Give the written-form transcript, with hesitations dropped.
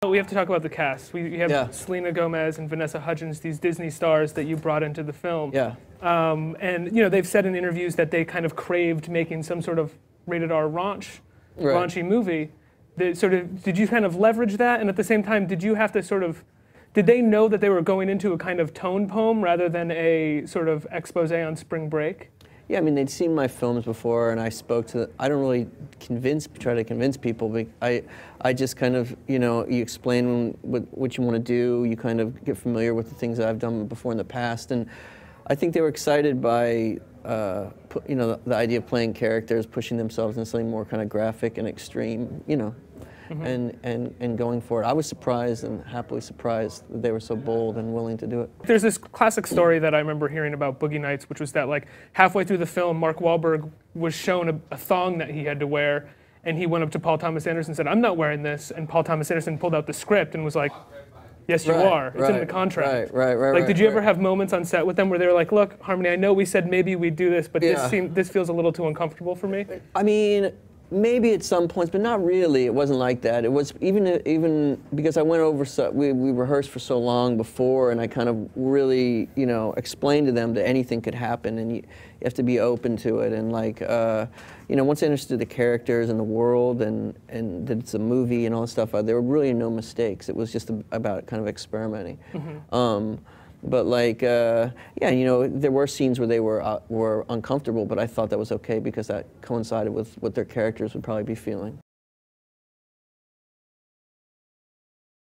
We have to talk about the cast. We have Yeah. Selena Gomez and Vanessa Hudgens, these Disney stars that you brought into the film. Yeah. And they've said in interviews that they kind of craved making some sort of rated R raunchy movie. Did you kind of leverage that? And at the same time, did you have to did they know that they were going into a kind of tone poem rather than a sort of expose on spring break? Yeah, I mean, they'd seen my films before, and I spoke to. I don't really try to convince people, but I just kind of, you explain what you want to do. You kind of get familiar with the things that I've done before in the past, and I think they were excited by, the idea of playing characters, pushing themselves into something more kind of graphic and extreme, and going for it. I was surprised and happily surprised that they were so bold and willing to do it. There's this classic story that I remember hearing about Boogie Nights, which was that like halfway through the film, Mark Wahlberg was shown a thong that he had to wear, and he went up to Paul Thomas Anderson and said, "I'm not wearing this," and Paul Thomas Anderson pulled out the script and was like, "Yes, you are. It's in the contract." Right. Did you ever have moments on set with them where they were like, "Look, Harmony, I know we said maybe we'd do this, but this feels a little too uncomfortable for me"? I mean, maybe at some points, but not really. It wasn't like that. It was even because I went over. We rehearsed for so long before, and I kind of really, explained to them that anything could happen, and you have to be open to it. And once I understood the characters and the world, and that it's a movie and all that stuff, there were really no mistakes. It was just about kind of experimenting. But there were scenes where they were uncomfortable, but I thought that was okay because that coincided with what their characters would probably be feeling.